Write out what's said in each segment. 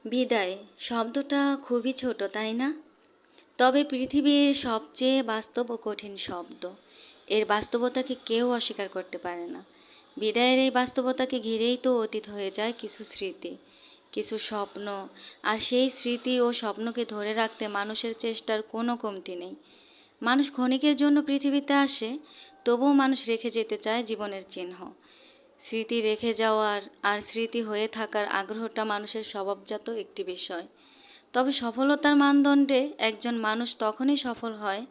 বিদায় শব্দটা খুবই ছোট, তাই না? তবে পৃথিবীর সবচেয়ে বাস্তব ও কঠিন শব্দ। এর বাস্তবতাকে কেউ অস্বীকার করতে পারে না। বিদায়ের এই বাস্তবতাকে ঘিরেই তো অতীত হয়ে যায় কিছু স্মৃতি, কিছু স্বপ্ন। আর সেই স্মৃতি ও স্বপ্নকে ধরে রাখতে মানুষের চেষ্টার কোনো কমতি নেই। মানুষ ক্ষণিকের জন্য পৃথিবীতে আসে, তবুও মানুষ রেখে যেতে চায় জীবনের চিহ্ন। স্মৃতি রেখে যাওয়ার আর স্মৃতি হয়ে থাকার আগ্রহটা মানুষের স্বভাবজাত একটি বিষয়। তবে সফলতার মানদণ্ডে একজন মানুষ তখনই সফল হয়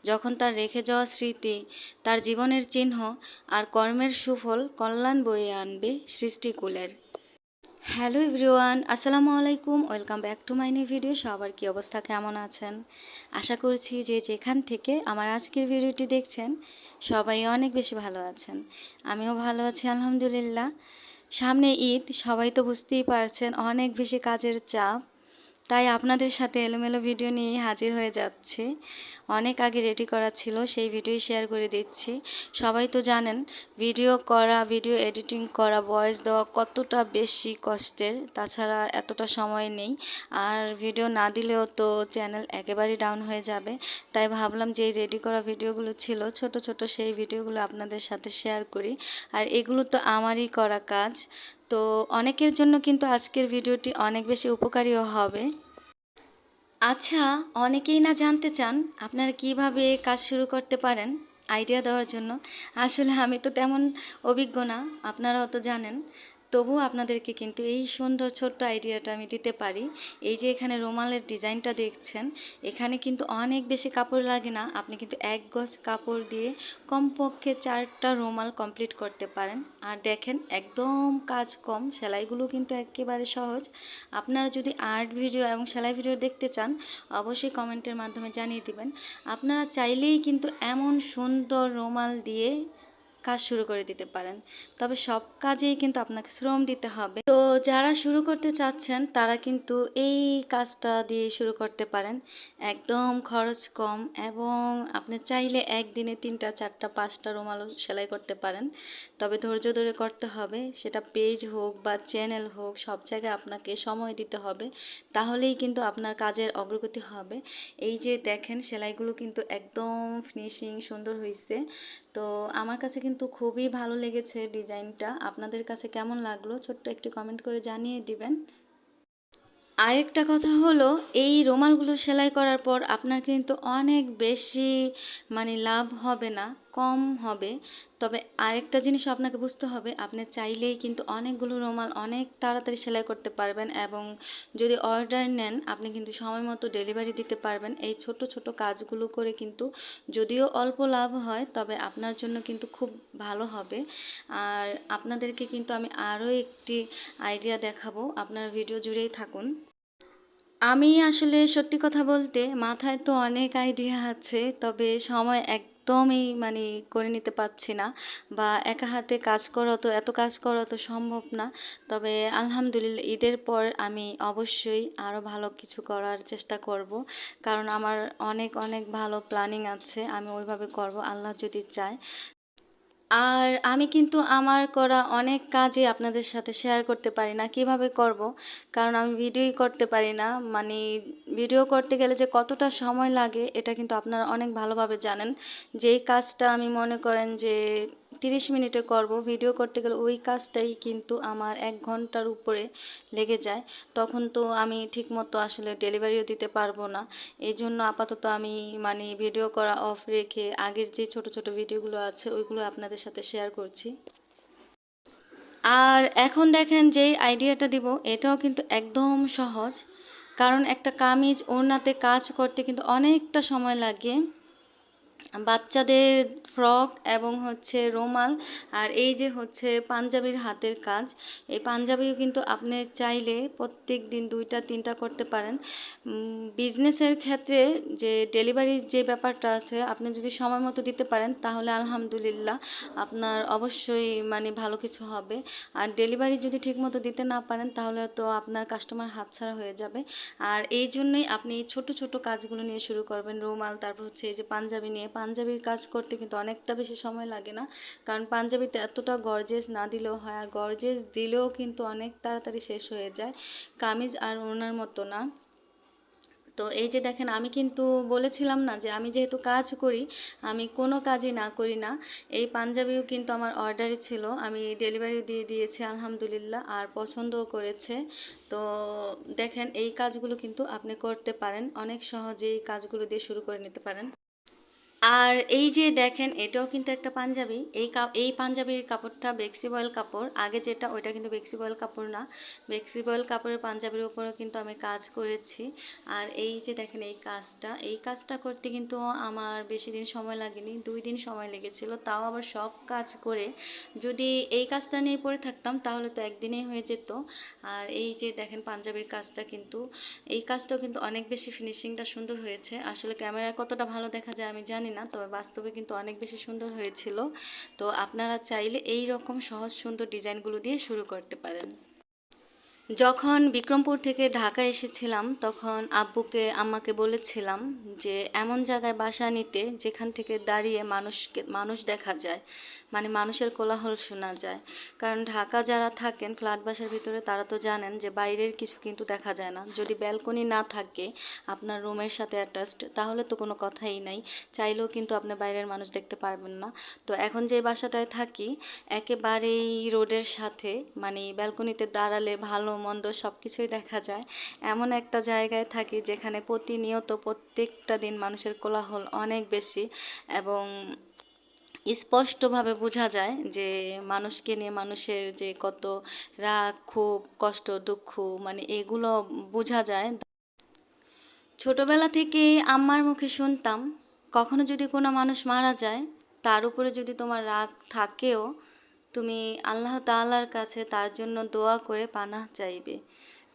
যখন তার রেখে যাওয়া স্মৃতি, তার জীবনের চিহ্ন আর কর্মের সুফল কল্যাণ বয়ে আনবে সৃষ্টিকুলের। হ্যালো এভরিওয়ান, আসসালামু আলাইকুম। Welcome back to my new video. সবার কি অবস্থা, কেমন আছেন? আশা করছি যে যেখান থেকে আমার আজকের ভিডিওটি দেখছেন সবাই অনেক বেশি ভালো আছেন। আমিও ভালো আছি আলহামদুলিল্লাহ। সামনে ঈদ, সবাই তো বুঝতেই পারছেন অনেক বেশি কাজের চাপ। তাই আপনাদের সাথে এলোমেলো ভিডিও নিয়ে হাজির হয়ে যাচ্ছি। অনেক আগে রেডি করা ছিল, সেই ভিডিও শেয়ার করে দিচ্ছি। সবাই তো জানেন ভিডিও করা, ভিডিও এডিটিং করা, ভয়েস দেওয়া কতটা বেশি কষ্টের। তাছাড়া এতটা সময় নেই, আর ভিডিও না দিলেও তো চ্যানেল একেবারেই ডাউন হয়ে যাবে। তাই ভাবলাম যে রেডি করা ভিডিওগুলো ছিল ছোট ছোট, সেই ভিডিওগুলো আপনাদের সাথে শেয়ার করি। আর এগুলো তো আমারই করা কাজ, তো অনেকের জন্য কিন্তু আজকের ভিডিওটি অনেক বেশি উপকারীও হবে। আচ্ছা, অনেকেই না জানতে চান আপনারা কিভাবে কাজ শুরু করতে পারেন, আইডিয়া দেওয়ার জন্য। আসলে আমি তো তেমন অভিজ্ঞ না, আপনারাও তো জানেন। তবুও আপনাদেরকে কিন্তু এই সুন্দর ছোট্ট আইডিয়াটা আমি দিতে পারি। এই যে এখানে রুমালের ডিজাইনটা দেখছেন, এখানে কিন্তু অনেক বেশি কাপড় লাগে না। আপনি কিন্তু এক গজ কাপড় দিয়ে কমপক্ষে 4টা রুমাল কমপ্লিট করতে পারেন। আর দেখেন একদম কাজ কম, সেলাইগুলো কিন্তু একেবারে সহজ। আপনারা যদি আর্ট ভিডিও এবং সেলাই ভিডিও দেখতে চান অবশ্যই কমেন্টের মাধ্যমে জানিয়ে দিবেন। আপনারা চাইলেই কিন্তু এমন সুন্দর রুমাল দিয়ে কাজ শুরু করে দিতে পারেন। তবে সব কাজেই কিন্তু আপনাকে শ্রম দিতে হবে। তো যারা শুরু করতে চাচ্ছেন তারা কিন্তু এই কাজটা দিয়ে শুরু করতে পারেন। একদম খরচ কম, এবং আপনি চাইলে একদিনে 3টা 4টা 5টা রুমালও সেলাই করতে পারেন। তবে ধৈর্য ধরে করতে হবে, সেটা পেজ হোক বা চ্যানেল হোক, সব জায়গায় আপনাকে সময় দিতে হবে। তাহলেই কিন্তু আপনার কাজের অগ্রগতি হবে। এই যে দেখেন সেলাইগুলো কিন্তু একদম ফিনিশিং সুন্দর হয়েছে। তো আমার কাছে কিন্তু খুবই ভালো লেগেছে ডিজাইনটা। আপনাদের কাছে কেমন লাগলো ছোট্ট একটি কমেন্ট করে জানিয়ে দিবেন। আরেকটা কথা হলো, এই রুমালগুলো সেলাই করার পর আপনার কিন্তু অনেক বেশি লাভ হবে না, কম হবে। তবে আরেকটা জিনিস আপনাকে বুঝতে হবে, আপনি চাইলেই কিন্তু অনেকগুলো রুমাল অনেক তাড়াতাড়ি সেলাই করতে পারবেন, এবং যদি অর্ডার নেন আপনি কিন্তু সময় মতো ডেলিভারি দিতে পারবেন। এই ছোট ছোট কাজগুলো করে কিন্তু যদিও অল্প লাভ হয়, তবে আপনার জন্য কিন্তু খুব ভালো হবে। আর আপনাদেরকে কিন্তু আমি আরও একটি আইডিয়া দেখাবো, আপনার ভিডিও জুড়েই থাকুন। আমি আসলে সত্যি কথা বলতে মাথায় তো অনেক আইডিয়া আছে, তবে সময় একদমই করে নিতে পারছি না, বা একা হাতে কাজ করা তো এত কাজ করা তো সম্ভব না। তবে আলহামদুলিল্লাহ ঈদের পর আমি অবশ্যই আরও ভালো কিছু করার চেষ্টা করব, কারণ আমার অনেক অনেক ভালো প্ল্যানিং আছে, আমি ওইভাবে করব আল্লাহ যদি চায়। আর আমি কিন্তু আমার করা অনেক কাজই আপনাদের সাথে শেয়ার করতে পারি না, কিভাবে করব, কারণ আমি ভিডিওই করতে পারি না। মানে ভিডিও করতে গেলে যে কতটা সময় লাগে এটা কিন্তু আপনারা অনেক ভালোভাবে জানেন। যেই কাজটা আমি মনে করেন যে 30 মিনিটে করব, ভিডিও করতে গেলে ওই কাজটাই কিন্তু আমার 1 ঘন্টার উপরে লেগে যায়। তখন তো আমি ঠিকমতো আসলে ডেলিভারিও দিতে পারবো না। এই জন্য আপাতত আমি ভিডিও করা অফ রেখে আগের যে ছোট ছোট ভিডিওগুলো আছে ওইগুলো আপনাদের সাথে শেয়ার করছি। আর এখন দেখেন যেই আইডিয়াটা দিব এটাও কিন্তু একদম সহজ, কারণ একটা কামিজ ওড়নাতে কাজ করতে কিন্তু অনেকটা সময় লাগে। বাচ্চাদের ফ্রক এবং হচ্ছে রুমাল, আর এই যে হচ্ছে পাঞ্জাবির হাতের কাজ, এই পাঞ্জাবিও কিন্তু আপনি চাইলে প্রত্যেক দিন 2টা 3টা করতে পারেন। বিজনেসের ক্ষেত্রে যে ডেলিভারির যে ব্যাপারটা আছে, আপনি যদি সময় মতো দিতে পারেন তাহলে আলহামদুলিল্লাহ আপনার অবশ্যই ভালো কিছু হবে। আর ডেলিভারি যদি ঠিকমতো দিতে না পারেন তাহলে তো আপনার কাস্টমার হাতছাড়া হয়ে যাবে। আর এই জন্যই আপনি ছোট ছোট কাজগুলো নিয়ে শুরু করবেন, রুমাল, তারপর হচ্ছে এই যে পাঞ্জাবি নিয়ে পাঞ্জাবির কাজ করতে কিন্তু অনেকটা বেশি সময় লাগে না, কারণ পাঞ্জাবিতে এতটা গর্জেস না দিলেও হয়, আর গর্জেস দিলেও কিন্তু অনেক তাড়াতাড়ি শেষ হয়ে যায়, কামিজ আর ওড়নার মতো না। তো এই যে দেখেন, আমি কিন্তু বলেছিলাম না যে আমি যেহেতু কাজ করি, আমি কোনো কাজই না করি না। এই পাঞ্জাবিও কিন্তু আমার অর্ডারই ছিল, আমি ডেলিভারি দিয়ে দিয়েছি আলহামদুলিল্লাহ, আর পছন্দও করেছে। তো দেখেন, এই কাজগুলো কিন্তু আপনি করতে পারেন, অনেক সহজেই এই কাজগুলো দিয়ে শুরু করে নিতে পারেন। আর এই যে দেখেন, এটাও কিন্তু একটা পাঞ্জাবি। এই পাঞ্জাবির কাপড়টা বেক্সি বয়েল কাপড়, আগে যেটা ওইটা কিন্তু বেক্সি বয়েল কাপড় না। বেক্সি বয়েল কাপড়ের পাঞ্জাবির উপরেও কিন্তু আমি কাজ করেছি। আর এই যে দেখেন, এই কাজটা করতে কিন্তু আমার বেশি দিন সময় লাগেনি, 2 দিন সময় লেগেছিল, তাও আবার সব কাজ করে। যদি এই কাজটা নিয়ে পড়ে থাকতাম তাহলে তো একদিনেই হয়ে যেত। আর এই যে দেখেন, পাঞ্জাবির কাজটা কিন্তু, এই কাজটাও কিন্তু অনেক বেশি ফিনিশিংটা সুন্দর হয়েছে। আসলে ক্যামেরায় কতটা ভালো দেখা যায় আমি জানি না, তবে বাস্তবে কিন্তু অনেক বেশি সুন্দর হয়েছিল। তো আপনারা চাইলে এই রকম সহজ সুন্দর ডিজাইনগুলো দিয়ে শুরু করতে পারেন। যখন বিক্রমপুর থেকে ঢাকা এসেছিলাম তখন আম্মাকে বলেছিলাম যে এমন জায়গায় বাসা নিতে যেখান থেকে দাঁড়িয়ে মানুষ দেখা যায়, মানে মানুষের কোলাহল শোনা যায়। কারণ ঢাকা যারা থাকেন ফ্ল্যাট বাসার ভিতরে তারা তো জানেন যে বাইরের কিছু কিন্তু দেখা যায় না। যদি ব্যালকনি না থাকে আপনার রুমের সাথে অ্যাটাচড, তাহলে তো কোনো কথাই নাই, চাইলেও কিন্তু আপনি বাইরের মানুষ দেখতে পারবেন না। তো এখন যে বাসাটায় থাকি একেবারেই রোডের সাথে, মানে ব্যালকনিতে দাঁড়ালে ভালো মন্দ সব কিছুই দেখা যায়। এমন একটা জায়গায় থাকি যেখানে প্রতিনিয়ত প্রত্যেকটা দিন মানুষের কোলাহল অনেক বেশি, এবং স্পষ্টভাবে বোঝা যায় যে মানুষকে নিয়ে মানুষের যে কত রাগ, ক্ষোভ, কষ্ট, দুঃখ, মানে এগুলো বোঝা যায়। ছোটবেলা থেকেই আম্মার মুখে শুনতাম, কখনো যদি কোনো মানুষ মারা যায়, তার উপরে যদি তোমার রাগ থাকেও, তুমি আল্লাহ তাআলার কাছে তার জন্য দোয়া করে পানাহ চাইবে।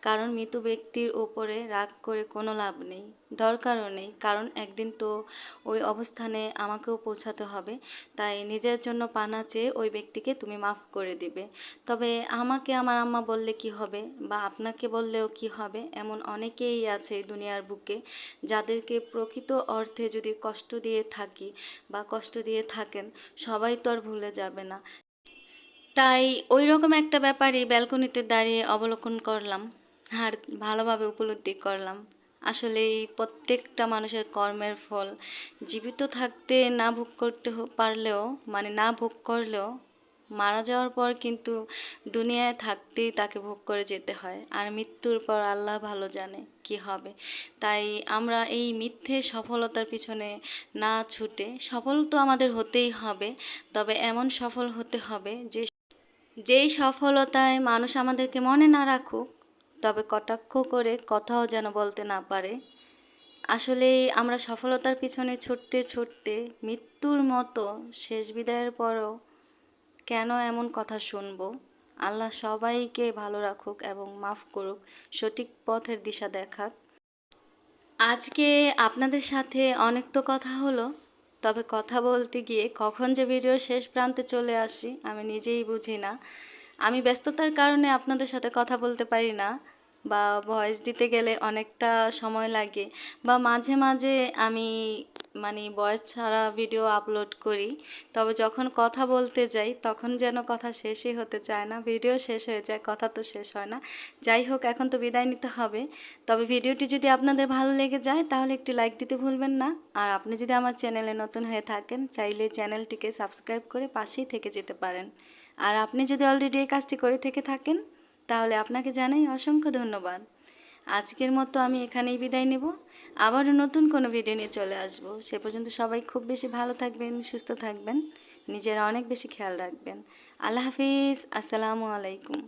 কারণ মৃত ব্যক্তির ওপরে রাগ করে কোনো লাভ নেই, দরকারও নেই, কারণ একদিন তো ওই অবস্থানে আমাকেও পৌঁছাতে হবে। তাই নিজের জন্য পানাহ চেয়ে ওই ব্যক্তিকে তুমি মাফ করে দিবে। তবে আমাকে আমার আম্মা বললে কি হবে, বা আপনাকে বললেও কি হবে, এমন অনেকেই আছে এই দুনিয়ার বুকে যাদেরকে প্রকৃত অর্থে যদি কষ্ট দিয়ে থাকি বা কষ্ট দিয়ে থাকেন, সবাই তো আর ভুলে যাবে না। তাই ওই রকম একটা ব্যাপারই ব্যালকনিতে দাঁড়িয়ে অবলোকন করলাম, আর ভালোভাবে উপলব্ধি করলাম। আসলে এই প্রত্যেকটা মানুষের কর্মের ফল জীবিত থাকতে না ভোগ করতে পারলেও, মানে না ভোগ করলেও, মারা যাওয়ার পর কিন্তু দুনিয়ায় থাকতেই তাকে ভোগ করে যেতে হয়, আর মৃত্যুর পর আল্লাহ ভালো জানে কি হবে। তাই আমরা এই মিথ্যে সফলতার পিছনে না ছুটে, সফল তো আমাদের হতেই হবে, তবে এমন সফল হতে হবে যেই সফলতায় মানুষ আমাদেরকে মনে না রাখুক, তবে কটাক্ষ করে কথাও যেন বলতে না পারে। আসলে আমরা সফলতার পিছনে ছুটতে ছুটতে মৃত্যুর মতো শেষ বিদায়ের পরও কেন এমন কথা শুনবো? আল্লাহ সবাইকে ভালো রাখুক এবং মাফ করুক, সঠিক পথের দিশা দেখাক। আজকে আপনাদের সাথে অনেক তো কথা হলো, তবে কথা বলতে গিয়ে কখন যে ভিডিওর শেষ প্রান্তে চলে আসি আমি নিজেই বুঝি না। আমি ব্যস্ততার কারণে আপনাদের সাথে কথা বলতে পারি না, বা ভয়েস দিতে গেলে অনেকটা সময় লাগে, বা মাঝে মাঝে আমি মানে ভয়েস ছাড়া ভিডিও আপলোড করি। তবে যখন কথা বলতে যাই তখন যেন কথা শেষই হতে চায় না, ভিডিও শেষ হয়ে যায়, কথা তো শেষ হয় না। যাই হোক, এখন তো বিদায় নিতে হবে। তবে ভিডিওটি যদি আপনাদের ভালো লেগে যায় তাহলে একটি লাইক দিতে ভুলবেন না। আর আপনি যদি আমার চ্যানেলে নতুন হয়ে থাকেন, চাইলে চ্যানেলটিকে সাবস্ক্রাইব করে পাশেই থেকে যেতে পারেন। আর আপনি যদি অলরেডি এই কাজটি করে থেকে থাকেন তাহলে আপনাকে জানাই অসংখ্য ধন্যবাদ। আজকের মতো আমি এখানেই বিদায় নেব, আবারও নতুন কোনো ভিডিও নিয়ে চলে আসব। সে পর্যন্ত সবাই খুব বেশি ভালো থাকবেন, সুস্থ থাকবেন, নিজেরা অনেক বেশি খেয়াল রাখবেন। আল্লাহ হাফিজ, আসসালামু আলাইকুম।